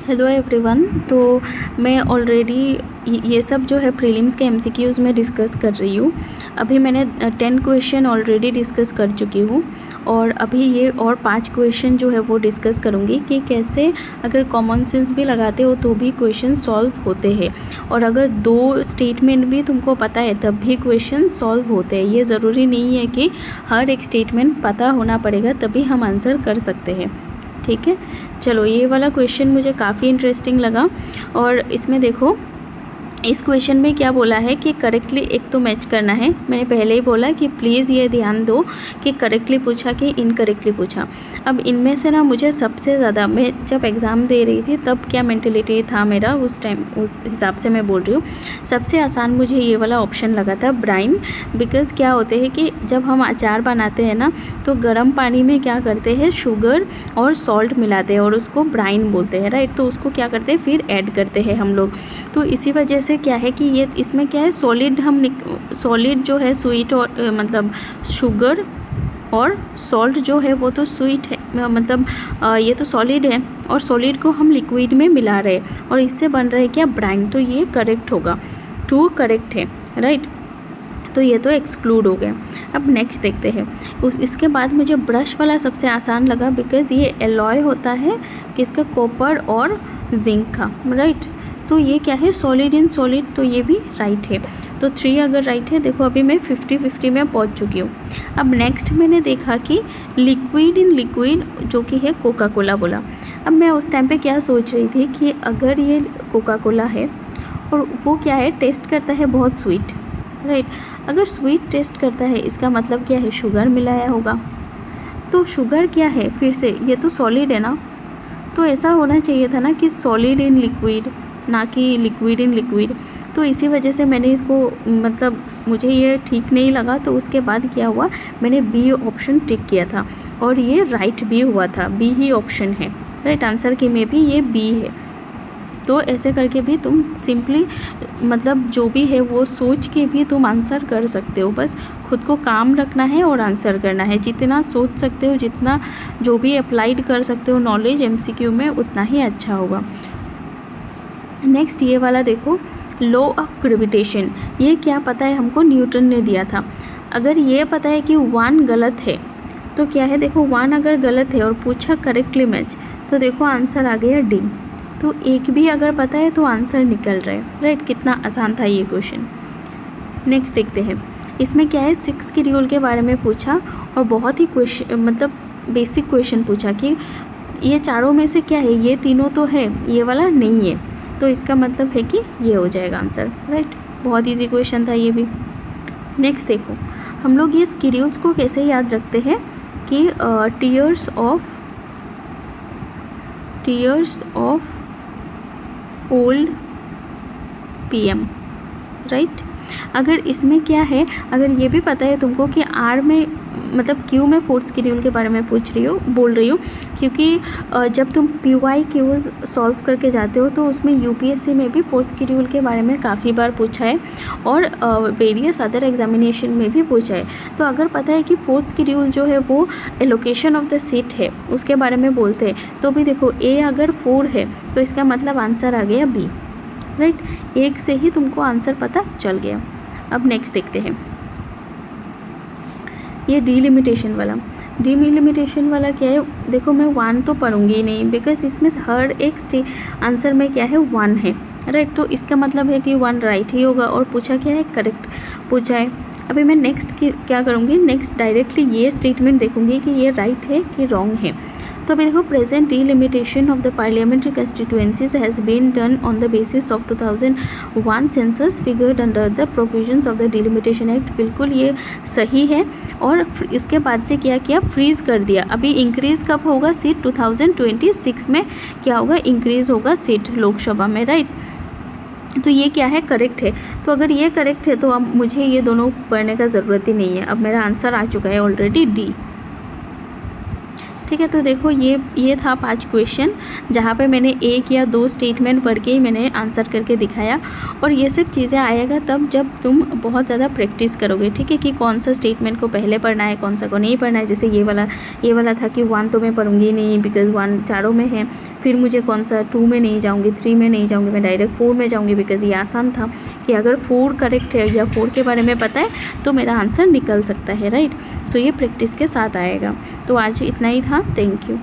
Hello everyone. तो मैं already ये सब जो है प्रीलिम्स के एमसीक्यूज़ में डिस्कस कर रही हूँ। अभी मैंने 10 क्वेश्चन ऑलरेडी डिस्कस कर चुकी हूँ और अभी ये और 5 क्वेश्चन जो है वो डिस्कस करूँगी कि कैसे अगर कॉमन सेंस भी लगाते हो तो भी क्वेश्चन सॉल्व होते हैं, और अगर 2 स्टेटमेंट भी तुमको पता है तब भी क्वेश्चन सॉल्व होते हैं। ये ज़रूरी नहीं है कि हर एक स्टेटमेंट पता होना पड़ेगा तभी हम आंसर कर सकते हैं। ठीक है, चलो ये वाला क्वेश्चन मुझे काफ़ी इंटरेस्टिंग लगा। और इसमें देखो, इस क्वेश्चन में क्या बोला है कि करेक्टली एक तो मैच करना है। मैंने पहले ही बोला कि प्लीज़ ये ध्यान दो कि करेक्टली पूछा कि इनकरेक्टली पूछा। अब इनमें से ना मुझे सबसे ज़्यादा, मैं जब एग्ज़ाम दे रही थी तब क्या मेंटेलिटी था मेरा उस टाइम, उस हिसाब से मैं बोल रही हूँ, सबसे आसान मुझे ये वाला ऑप्शन लगा था, ब्राइन। बिकॉज़ क्या होते हैं कि जब हम अचार बनाते हैं ना तो गर्म पानी में क्या करते हैं, शुगर और सॉल्ट मिलाते हैं और उसको ब्राइन बोलते हैं, राइट। तो उसको क्या करते हैं, फिर ऐड करते हैं हम लोग। तो इसी वजह से क्या है कि ये इसमें क्या है, सॉलिड सॉलिड जो है स्वीट, और मतलब शुगर और सॉल्ट जो है वो तो स्वीट है, मतलब ये तो सॉलिड है और सॉलिड को हम लिक्विड में मिला रहे हैं और इससे बन रहा है क्या, ब्राइन। तो ये करेक्ट होगा, 2 करेक्ट है, राइट। तो ये तो एक्सक्लूड हो गया। अब नेक्स्ट देखते हैं। इसके बाद मुझे ब्रश वाला सबसे आसान लगा, बिकॉज़ ये एलॉय होता है किसका, कॉपर और जिंक का, राइट। तो ये क्या है, सॉलिड इन सॉलिड, तो ये भी राइट है। तो 3 अगर राइट है, देखो अभी मैं 50-50 में पहुंच चुकी हूँ। अब नेक्स्ट मैंने देखा कि लिक्विड इन लिक्विड जो कि है कोका कोला बोला। अब मैं उस टाइम पे क्या सोच रही थी कि अगर ये कोका कोला है और वो क्या है, टेस्ट करता है बहुत स्वीट, राइट। अगर स्वीट टेस्ट करता है इसका मतलब क्या है, शुगर मिलाया होगा। तो शुगर क्या है, फिर से ये तो सॉलिड है ना, तो ऐसा होना चाहिए था ना कि सॉलिड इन लिक्विड, ना कि लिक्विड इन लिक्विड। तो इसी वजह से मैंने इसको, मतलब मुझे ये ठीक नहीं लगा। तो उसके बाद क्या हुआ, मैंने बी ऑप्शन टिक किया था और ये राइट भी हुआ था, बी ही ऑप्शन है, राइट। आंसर के में भी ये बी है। तो ऐसे करके भी तुम सिंपली, मतलब जो भी है वो सोच के भी तुम आंसर कर सकते हो। बस खुद को काम रखना है और आंसर करना है। जितना सोच सकते हो, जितना जो भी अप्लाइड कर सकते हो नॉलेज एमसीक्यू में, उतना ही अच्छा होगा। नेक्स्ट ये वाला देखो, लॉ ऑफ ग्रेविटेशन। ये क्या पता है हमको, न्यूटन ने दिया था। अगर ये पता है कि 1 गलत है तो क्या है, देखो 1 अगर गलत है और पूछा करेक्टली मैच, तो देखो आंसर आ गया डी। तो एक भी अगर पता है तो आंसर निकल रहा है, राइट। कितना आसान था ये क्वेश्चन। नेक्स्ट देखते हैं। इसमें क्या है, 6 की रूल के बारे में पूछा और बहुत ही क्वेश्चन, मतलब बेसिक क्वेश्चन पूछा कि ये चारों में से क्या है, ये तीनों तो है, ये वाला नहीं है, तो इसका मतलब है कि ये हो जाएगा आंसर, राइट। बहुत इजी क्वेश्चन था ये भी। नेक्स्ट देखो, हम लोग ये स्केड्यूल्स को कैसे याद रखते हैं कि tears of old PM, right. अगर इसमें क्या है, अगर ये भी पता है तुमको कि आर में, मतलब क्यू में 4th शेड्यूल के बारे में बोल रही हूँ, क्योंकि जब तुम पीवाई क्यूज सॉल्व करके जाते हो तो उसमें यूपीएससी में भी 4th शेड्यूल के बारे में काफ़ी बार पूछा है और वेरियस अदर एग्जामिनेशन में भी पूछा है। तो अगर पता है कि 4th शेड्यूल जो है वो एलोकेशन ऑफ द सीट है, उसके बारे में बोलते हैं, तो भी देखो ए अगर 4 है तो इसका मतलब आंसर आ गया बी, राइट। एक से ही तुमको आंसर पता चल गया। अब नेक्स्ट देखते हैं, ये डीलिमिटेशन वाला क्या है। देखो मैं 1 तो पढ़ूंगी ही नहीं, बिकॉज इसमें हर एक आंसर में क्या है, 1 है, राइट। तो इसका मतलब है कि 1 राइट ही होगा और पूछा क्या है, करेक्ट पूछा है। अभी मैं नेक्स्ट क्या करूँगी, नेक्स्ट डायरेक्टली ये स्टेटमेंट देखूंगी कि ये राइट है कि रॉन्ग है। तो अभी देखो, present delimitation of the parliamentary constituencies has been done on the basis of 2001 census figured under the provisions of the delimitation act. बिल्कुल ये सही है। और इसके बाद से क्या किया, फ्रीज कर दिया। अभी इंक्रीज़ कब होगा सीट, 2026 में क्या होगा, इंक्रीज़ होगा सीट लोकसभा में, राइट। तो ये क्या है, करेक्ट है। तो अगर ये करेक्ट है तो अब मुझे ये दोनों पढ़ने का ज़रूरत ही नहीं है। अब मेरा आंसर आ चुका है ऑलरेडी डी, ठीक है। ठीक है। तो देखो ये था 5 क्वेश्चन जहाँ पे मैंने 1 या 2 स्टेटमेंट पढ़ के ही मैंने आंसर करके दिखाया। और ये सब चीज़ें आएगा तब जब तुम बहुत ज़्यादा प्रैक्टिस करोगे, ठीक है, कि कौन सा स्टेटमेंट को पहले पढ़ना है, कौन सा को नहीं पढ़ना है। जैसे ये वाला था कि 1 तो मैं पढ़ूंगी नहीं बिकॉज 1 चारों में है, फिर मुझे कौन सा 2 में नहीं जाऊँगी, 3 में नहीं जाऊँगी, मैं डायरेक्ट 4 में जाऊँगी बिकॉज ये आसान था कि अगर 4 करेक्ट है या 4 के बारे में पता है तो मेरा आंसर निकल सकता है, राइट। सो ये प्रैक्टिस के साथ आएगा। तो आज इतना ही था। Thank you.